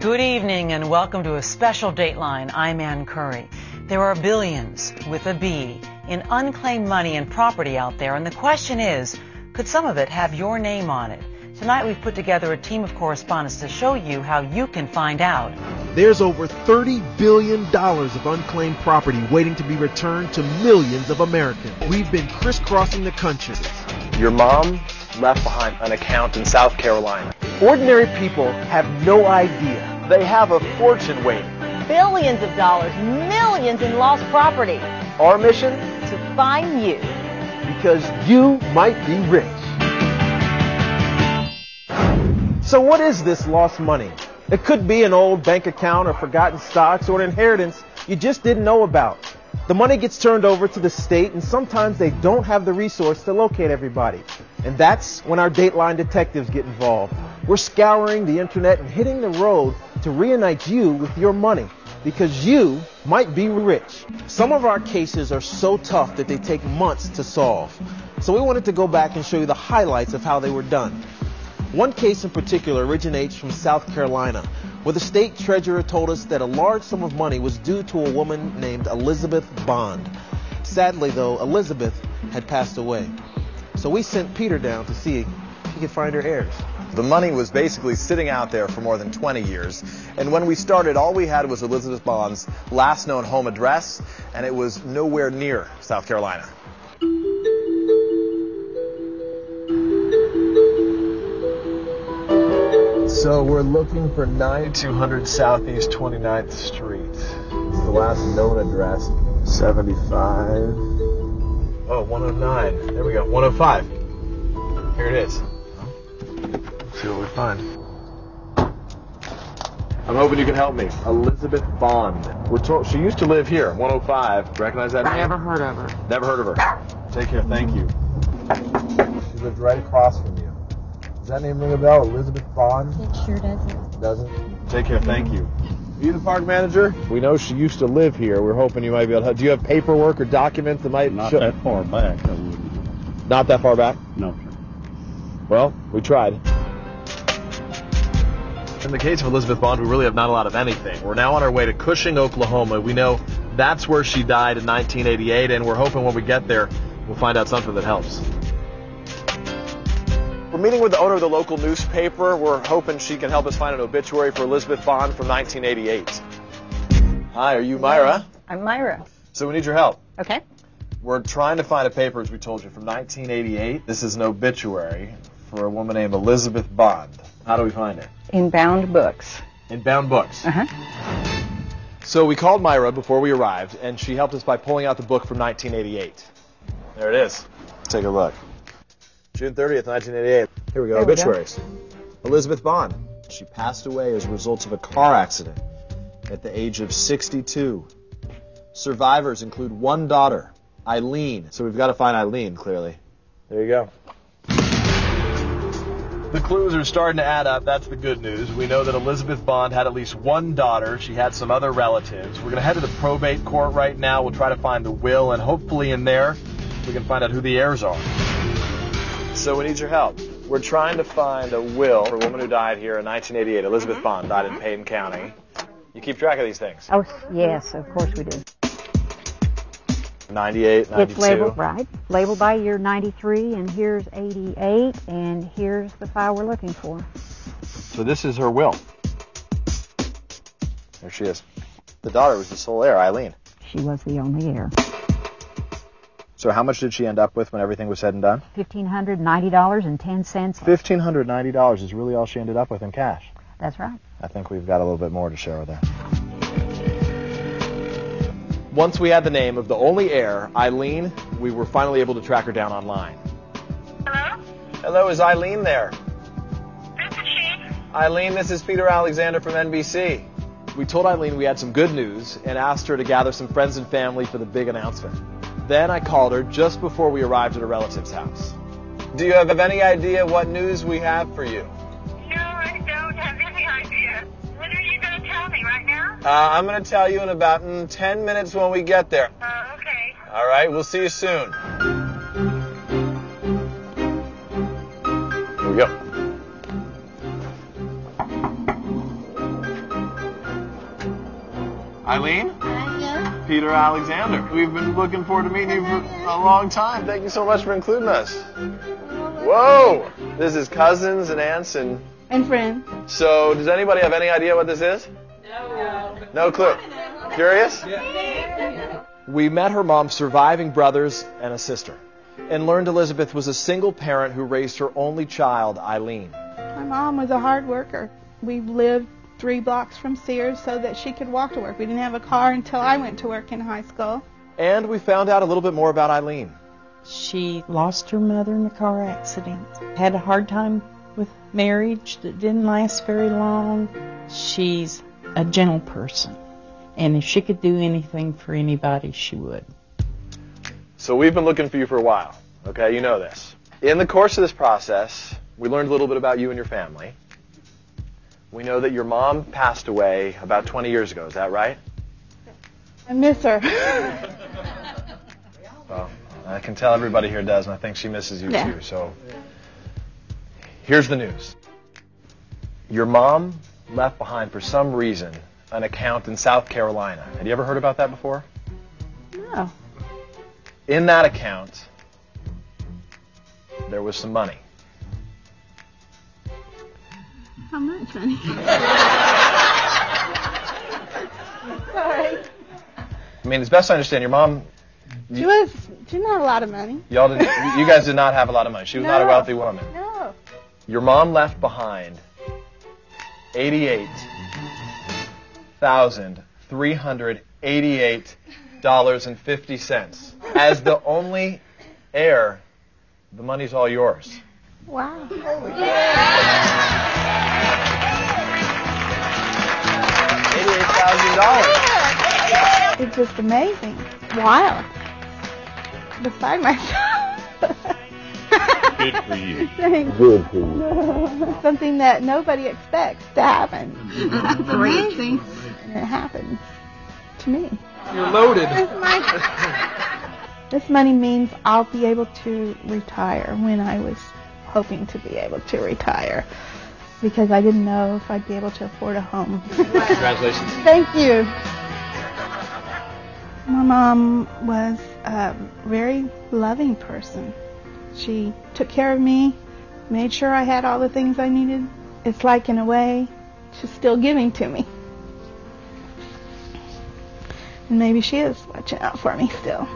Good evening and welcome to a special Dateline. I'm Ann Curry. There are billions, with a B, in unclaimed money and property out there, and the question is, could some of it have your name on it? Tonight we've put together a team of correspondents to show you how you can find out. There's over $30 billion of unclaimed property waiting to be returned to millions of Americans. We've been crisscrossing the country. Your mom left behind an account in South Carolina. Ordinary people have no idea. They have a fortune waiting. Billions of dollars, millions in lost property. Our mission? To find you. Because you might be rich. So what is this lost money? It could be an old bank account or forgotten stocks or an inheritance you just didn't know about. The money gets turned over to the state, and sometimes they don't have the resource to locate everybody. And that's when our Dateline detectives get involved. We're scouring the internet and hitting the road to reunite you with your money, because you might be rich. Some of our cases are so tough that they take months to solve. So we wanted to go back and show you the highlights of how they were done. One case in particular originates from South Carolina, where the state treasurer told us that a large sum of money was due to a woman named Elizabeth Bond. Sadly, though, Elizabeth had passed away. So we sent Peter down to see if he could find her heirs. The money was basically sitting out there for more than 20 years. And when we started, all we had was Elizabeth Bond's last known home address, and it was nowhere near South Carolina. So we're looking for 9200 Southeast 29th Street. It's the last known address. 75. Oh, 109. There we go. 105. Here it is. Let's see what we find. I'm hoping you can help me. Elizabeth Bond. We're told she used to live here, 105. Recognize that name? Never heard of her. Never heard of her. Take care. Thank you. She lived right across from you. Does that name ring a bell? Elizabeth Bond? It sure doesn't. Doesn't? Take care. Thank you. Are you the park manager? We know she used to live here. We're hoping you might be able to help. Do you have paperwork or documents that might Not show? that far back, I wouldn't. Not that far back? No, sir. Well, we tried. In the case of Elizabeth Bond, we really have not a lot of anything. We're now on our way to Cushing, Oklahoma. We know that's where she died in 1988, and we're hoping when we get there, we'll find out something that helps. We're meeting with the owner of the local newspaper. We're hoping she can help us find an obituary for Elizabeth Bond from 1988. Hi, are you Myra? I'm Myra. So we need your help. Okay. We're trying to find a paper, as we told you, from 1988. This is an obituary for a woman named Elizabeth Bond. How do we find her? In bound books. In bound books. Uh-huh. So we called Myra before we arrived, and she helped us by pulling out the book from 1988. There it is. Let's take a look. June 30th, 1988. Here we go, obituaries. Elizabeth Bond. She passed away as a result of a car accident at the age of 62. Survivors include one daughter, Eileen. So we've got to find Eileen, clearly. There you go. The clues are starting to add up. That's the good news. We know that Elizabeth Bond had at least one daughter. She had some other relatives. We're going to head to the probate court right now. We'll try to find the will, and hopefully in there we can find out who the heirs are. So we need your help. We're trying to find a will for a woman who died here in 1988. Elizabeth Bond died in Payne County. You keep track of these things? Oh, yes, of course we do. 98, 92. It's labeled, right. Labeled by year 93, and here's 88, and here's the file we're looking for. So this is her will. There she is. The daughter was the sole heir, Eileen. She was the only heir. So how much did she end up with when everything was said and done? $1,590.10. $1,590 is really all she ended up with in cash. That's right. I think we've got a little bit more to share with her. Once we had the name of the only heir, Eileen, we were finally able to track her down online. Hello? Hello, is Eileen there? This is she. Eileen, this is Peter Alexander from NBC. We told Eileen we had some good news and asked her to gather some friends and family for the big announcement. Then I called her just before we arrived at a relative's house. Do you have any idea what news we have for you? No, I don't have any idea. When are you going to tell me, right now? I'm going to tell you in about 10 minutes when we get there. Okay. All right, we'll see you soon. Here we go. Eileen? Peter Alexander. We've been looking forward to meeting you for a long time. Thank you so much for including us. Whoa! This is cousins and aunts and friends. So, does anybody have any idea what this is? No. No clue. Curious? We met her mom's surviving brothers and a sister, and learned Elizabeth was a single parent who raised her only child, Eileen. My mom was a hard worker. We lived 3 blocks from Sears so that she could walk to work. We didn't have a car until I went to work in high school. And we found out a little bit more about Eileen. She lost her mother in a car accident. Had a hard time with marriage that didn't last very long. She's a gentle person, and if she could do anything for anybody, she would. So we've been looking for you for a while, okay? You know this. In the course of this process, we learned a little bit about you and your family. We know that your mom passed away about 20 years ago. Is that right? I miss her. Well, I can tell everybody here does, and I think she misses you Yeah. too. So here's the news. Your mom left behind, for some reason, an account in South Carolina. Had you ever heard about that before? No. In that account, there was some money. How much money? Sorry. I mean, as best I understand, your mom, She didn't have a lot of money. you guys did not have a lot of money. She was not a wealthy woman. No. Your mom left behind $88,388.50. As the only heir, the money's all yours. Wow. $88,000. It's just amazing. Wild. Beside myself. Good for you. Thanks. Good for you. Something that nobody expects to happen. It's amazing. And it happens to me. You're loaded. This money means I'll be able to retire when I was hoping to be able to retire, because I didn't know if I'd be able to afford a home. Congratulations. Thank you. My mom was a very loving person. She took care of me, made sure I had all the things I needed. It's like, in a way, she's still giving to me. And maybe she is watching out for me still.